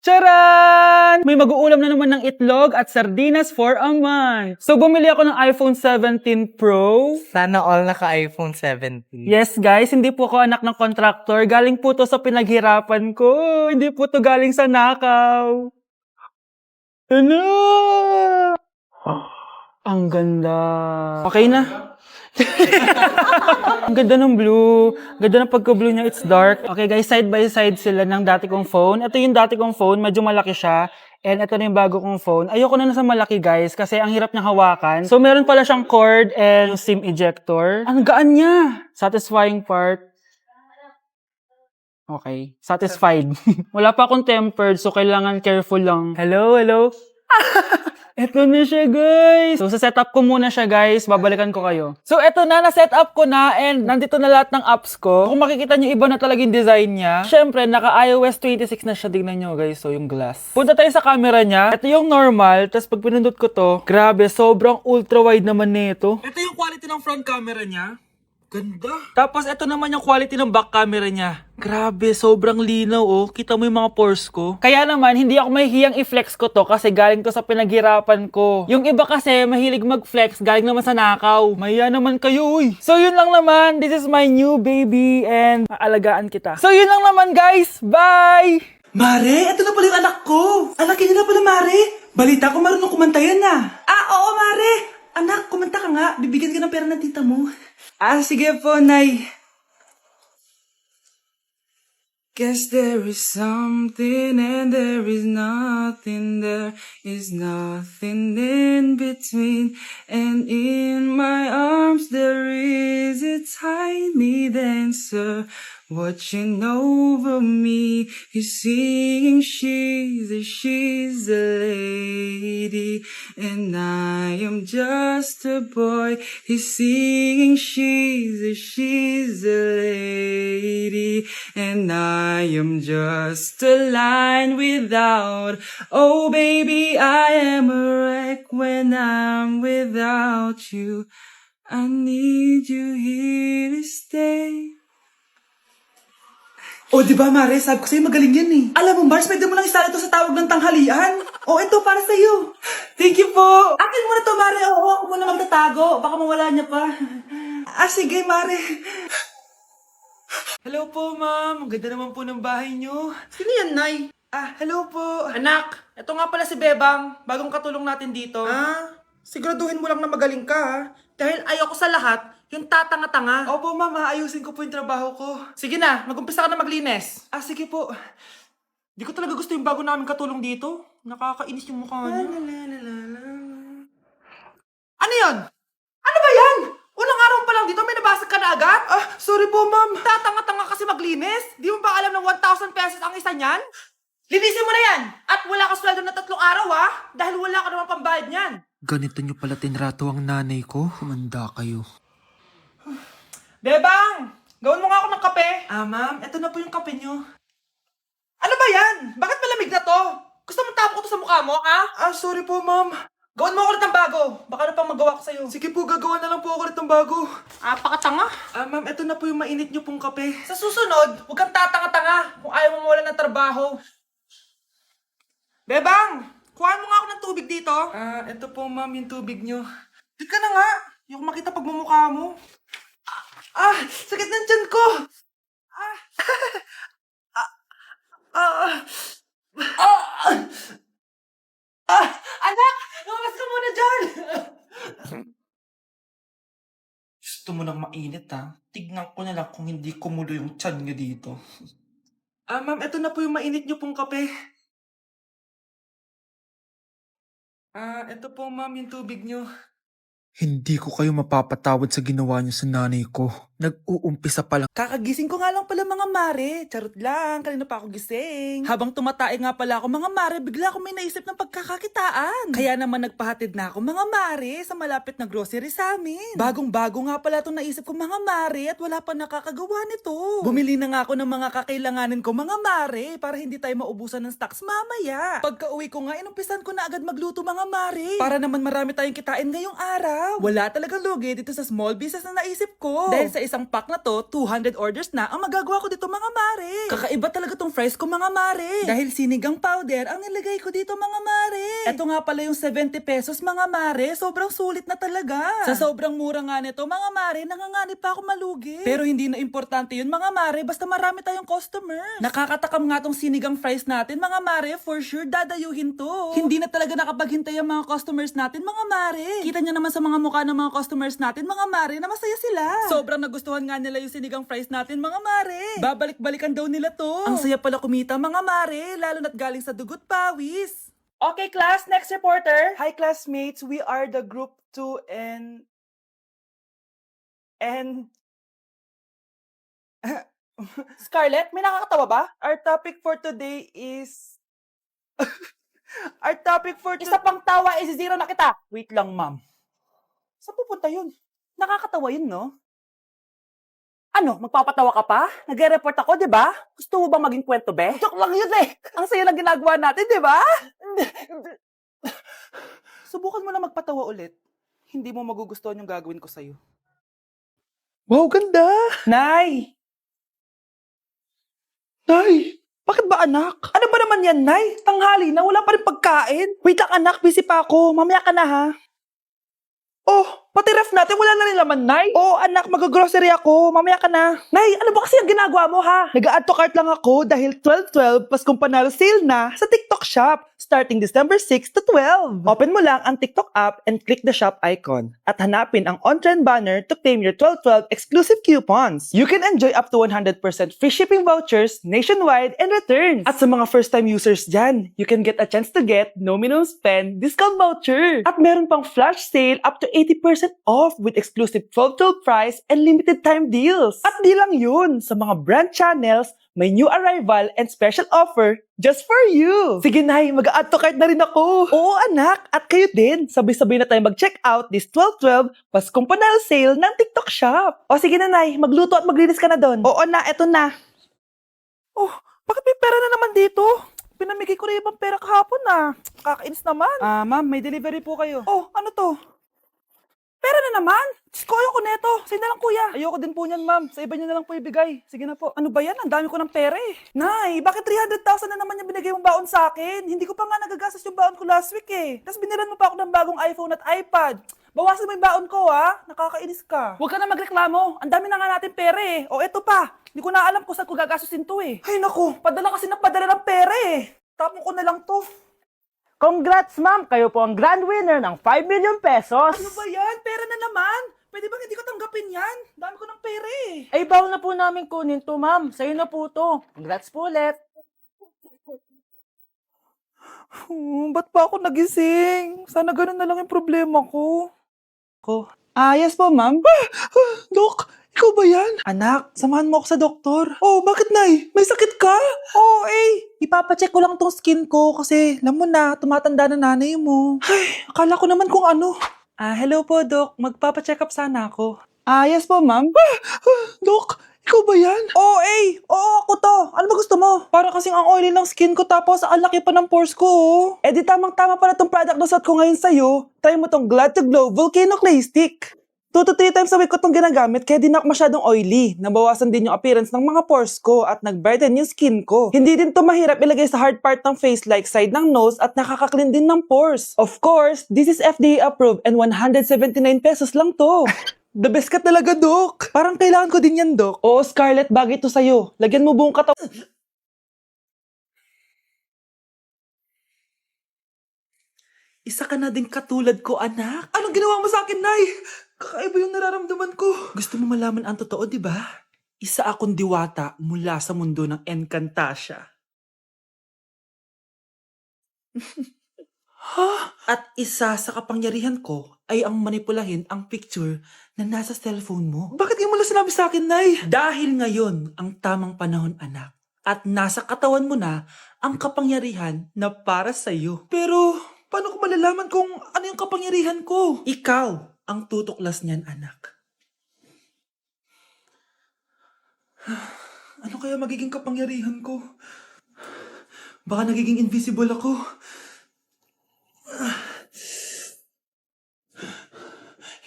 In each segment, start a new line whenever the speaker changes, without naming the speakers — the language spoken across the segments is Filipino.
Charan! May mag-uulam na naman ng itlog at sardinas for a month. So, bumili ako ng iPhone 17 Pro.
Sana all naka-iPhone 17.
Yes, guys, hindi po ako anak ng contractor. Galing po to sa pinaghirapan ko. Hindi po to galing sa nakaw. Ano? Ang ganda. Okay na. Ang ganda ng blue. Ganda ng pagka-blue niya. It's dark. Okay guys, side by side sila ng dati kong phone. Ito yung dati kong phone. Medyo malaki siya. And ito na yung bago kong phone. Ayoko na sa malaki guys kasi ang hirap niyang hawakan. So meron pala siyang cord and SIM ejector. Ang gaan niya. Satisfying part. Okay. Satisfied. Wala pa akong tempered so kailangan careful lang. Hello, hello. Eto na siya, guys. So, sa setup ko muna siya, guys. Babalikan ko kayo. So, eto na. Na-setup ko na and nandito na lahat ng apps ko. Kung makikita nyo, iba na talaga yung design niya. Siyempre, naka-iOS 26 na siya. Tignan nyo, guys. So, yung glass. Punta tayo sa camera niya. Ito yung normal. Tapos, pag pinundot ko to, grabe, sobrang ultra-wide naman nito. Ito yung quality ng front camera niya. Ganda. Tapos, ito naman yung quality ng back camera niya. Grabe, sobrang linaw oh. Kita mo yung mga pores ko. Kaya naman, hindi ako mahihiyang i-flex ko to kasi galing to sa pinaghirapan ko. Yung iba kasi, mahilig mag-flex, galing naman sa nakaw. Mahiya naman kayo, uy. So, yun lang naman. This is my new baby and aalagaan kita. So, yun lang naman, guys. Bye!
Mare, ito na pala yung anak ko. Anak niya na pala, Mare. Balita ko marunong kumanta yan na. Oo, Mare. Anak, kumanta ka nga. Bibigyan ka ng pera ng tita mo. Sige po, Nay. Guess there is something and there is nothing. There is nothing in between. And in my arms there is a tiny dancer watching over me. He's singing, she's a lady, and I am just a boy. He's singing, she's a lady, and I am just a line without. Oh baby, I am a wreck when I'm without you. I need you here to stay. Oh, di ba, Mare? Sabi ko sa'yo, magaling yan eh. Alam mo, Mars, pwede mo lang isali ito sa tawag ng tanghalian. Oh, ito, para sa'yo. Thank you po. Akin mo na to, Mare. Oo, ako muna magtatago. Baka mawala niya pa. Sige, Mare. Hello po, ma'am. Ang ganda naman po ng bahay niyo. Sino yan, Nay? Hello po. Anak, ito nga pala si Bebang. Bagong katulong natin dito. Siguraduhin mo lang na magaling ka, ha? Dahil ayoko sa lahat, yung tatanga-tanga. Opo, ma'am. Ayusin ko po yung trabaho ko. Sige na, mag-umpisa ka na maglinis. Sige po. Di ko talaga gusto yung bago namin katulong dito. Nakakainis yung mukha niya. Ano yun? Ano ba yan? Unang araw pa lang dito, may nabasag ka na agad? Sorry po, ma'am. Tatanga-tanga kasi maglinis. Di mo ba alam na 1,000 pesos ang isa niyan? Linisin mo na yan! At wala ka sweldo na 3 araw, ha? Dahil wala ka naman pambayad niyan.
Ganito nyo pala tinrato ang nanay ko. Humanda kayo.
Bebang! Gawin mo nga ako ng kape. Ma'am, eto na po yung kape nyo. Ano ba yan? Bakit malamig na to? Gusto mo tapo ko to sa mukha mo, ha? Sorry po, ma'am. Gawin mo ako ulit ng bago. Baka na pang magawa ko sa'yo. Sige po, gagawa na lang po ako ulit ng bago.
Pakatanga.
Ma'am, eto na po yung mainit nyo pong kape. Sa susunod, huwag kang tatanga-tanga kung ayaw mo mawalan ng trabaho. Bebang! Kuhaan mo nga ako ng tubig dito. Eto po, ma'am, yung tubig nyo. Di ka na nga. Yung makita pagmumukha mo. Sakit ng tiyan ko! Anak! Lumabas ka muna dyan! Gusto mo nang mainit, ha? Tignan ko na lang kung hindi kumulo yung tiyan nyo dito. Ma'am, eto na po yung mainit nyo pong kape. Eto po, ma'am, yung tubig nyo.
Hindi ko kayo mapapatawad sa ginawa nyo sa nanay ko. Nag-uumpisa pa lang.
Kakagising ko nga lang pala mga mare. Charot lang, kanina pa ako gising. Habang tumatae nga pala ako mga mare, bigla ako may naisip ng pagkakakitaan. Kaya naman nagpahatid na ako mga mare sa malapit na grocery sa amin. Bagong-bago nga pala itong naisip ko mga mare at wala pa nakakagawa nito. Bumili na nga ako ng mga kakailanganin ko mga mare para hindi tayo maubusan ng stocks mamaya. Pagka uwi ko nga, inumpisan ko na agad magluto mga mare. Para naman marami tayong kitain ngayong araw. ikaw. Wala talagang lugi dito sa small business na naisip ko. Dahil sa isang pack na to, 200 orders na ang magagawa ko dito mga mare. Kakaiba talaga tong fries ko mga mare. Dahil sinigang powder ang nilagay ko dito mga mare. Ito nga pala yung 70 pesos mga mare. Sobrang sulit na talaga. Sa sobrang mura nga nito mga mare, nanganganib pa ako malugi. Pero hindi na importante yun mga mare, basta marami tayong customers. Nakakatakam nga tong sinigang fries natin mga mare, for sure dadayuhin to. Hindi na talaga nakapaghintay ang mga customers natin mga mare. Kita niyo naman sa mga mukha ng mga customers natin mga mare na masaya sila. Sobrang nagustuhan nga nila yung sinigang fries natin mga mare. Babalik-balikan daw nila to. Ang saya pala kumita mga mare, lalo na't galing sa dugot pawis. Okay class, next reporter. Hi classmates, we are the group 2 and Scarlett, may nakakatawa ba? Our topic for today is Isa pang tawa is zero na kita. Wait lang, ma'am. Saan pupunta yun? Nakakatawa yun, no? Ano, magpapatawa ka pa? Nagre-report ako, di ba? Gusto mo bang maging kwento, be? Joke lang yun eh. Ang saya lang ginagawa natin, di ba? Subukan mo na magpatawa ulit. Hindi mo magugustuhan yung gagawin ko sa'yo.
Wow, ganda!
Nay!
Nay!
Bakit ba anak? Ano ba naman yan, Nay? Tanghali na, wala pa rin pagkain. Wait lang anak, busy pa ako. Mamaya ka na ha. Oh, pati ref natin wala na rin laman, Nay. Oo anak, mag-grocery ako. Mamaya ka na. Nay, ano ba kasi ang ginagawa mo ha? Nag-add to cart lang ako dahil 12-12 Paskong Panalo sale na sa TikTok shop starting December 6 to 12. Open mo lang ang TikTok app and click the shop icon at hanapin ang on-trend banner to claim your 12-12 exclusive coupons. You can enjoy up to 100% free shipping vouchers nationwide and returns. At sa mga first-time users dyan, you can get a chance to get no minimum spend discount voucher. At meron pang flash sale up to 80% off with exclusive 12-12 price and limited time deals. At di lang yun, sa mga brand channels, may new arrival and special offer just for you. Sige Nay, mag-add to cart na rin ako. Oo anak, at kayo din. Sabay-sabay na tayo mag-check out this 12-12 Paskong Panalo sale ng TikTok shop. O sige na Nay, magluto at maglinis ka na doon. Oo na, eto na. Oh, bakit may pera na naman dito? Pinamigay ko rin ibang pera kahapon na. Kakainis naman. Ma'am, may delivery po kayo. Oh, ano to? Pera na naman? Diyos ko, ayoko neto. Sa'yo na lang kuya. Ayoko din po niyan ma'am. Sa iba niyo na lang po ibigay. Sige na po. Ano ba yan? Ang dami ko ng pera eh. Nay, bakit 300,000 na naman yung binigay mong baon sa akin? Hindi ko pa nga nagagastos yung baon ko last week eh. Tapos biniran mo pa ako ng bagong iPhone at iPad. Bawasan mo yung baon ko ha. Nakakainis ka. Huwag ka na magreklamo. Ang dami na nga natin pera eh. O eto pa. Hindi ko na alam kung saan ko gagastusin to eh. Ay naku, padala kasi ng padala ng pera eh. Tapon ko na lang to.
Congrats, ma'am! Kayo po ang grand winner ng 5 million pesos!
Ano ba yan? Pera na naman. Pwede ba hindi ko tanggapin yan? Dami ko ng pera eh.
Ay, bawal na po namin kunin to, ma'am. Sa'yo na po to. Congrats po ulit!
Ba't pa ako nagising? Sana ganun na lang yung problema ko. Yes po, ma'am. Dok, ikaw ba yan? Anak, samahan mo ako sa doktor. Oh, bakit Nay? May sakit ka? Oo, ipapacheck ko lang tong skin ko kasi alam mo na, tumatanda na nanay mo. Ay, akala ko naman kung ano. Hello po, Dok. Magpapacheck up sana ako. Yes po, ma'am. Dok, ikaw ba yan? Oo, ako to. Ano ba gusto mo? Para kasing ang oily ng skin ko tapos ang laki pa ng pores ko, oh. Eh di tamang-tama pala tong product na suot ko ngayon sa'yo. Try mo tong Glad to Glow Volcano Clay Stick. 2 to 3 times a week ko itong ginagamit kaya di na ako masyadong oily. Nabawasan din yung appearance ng mga pores ko at nag-brighten yung skin ko. Hindi din to mahirap ilagay sa hard part ng face like side ng nose at nakaka-clean din ng pores. Of course, this is FDA approved and 179 pesos lang to. The best ka talaga, Dok. Parang kailangan ko din yan, Dok. Oo, Scarlett, bagay to sa'yo. Lagyan mo buong katawan. Isa ka na din katulad ko, anak. Anong ginawa mo sa akin, Nay? Kakaiba yung nararamdaman ko. Gusto mo malaman ang totoo, di ba? Isa akong diwata mula sa mundo ng Encantasia. At isa sa kapangyarihan ko ay ang manipulahin ang picture na nasa cellphone mo. Bakit yung mula sinabi sa akin, Nay? Dahil ngayon ang tamang panahon, anak. At nasa katawan mo na ang kapangyarihan na para sa'yo. Pero paano ko malalaman kung ano yung kapangyarihan ko? Ikaw ang tutuklas niyan, anak. Ano kaya magiging kapangyarihan ko? Baka nagiging invisible ako.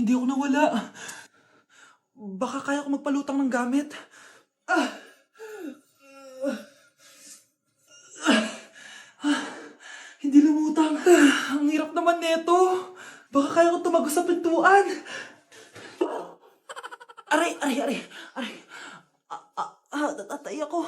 Hindi ako nawala. Baka kaya ko magpalutang ng gamit. Hindi lumutang. Ang hirap naman neto. Baka kaya ko tumagos sa pintuan. Aray, aray, aray, aray. Natatay ako.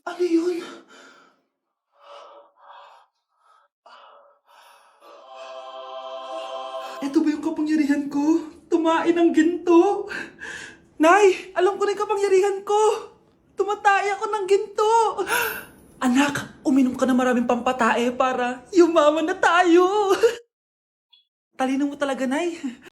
Ano yun? Ito ba yung kapangyarihan ko? Tumain ng ginto? Nay, alam ko na yung kapangyarihan ko. Tumatay ako ng ginto. Anak, uminom ka na maraming pampatae para yumaman na tayo. Talino mo talaga, Nay.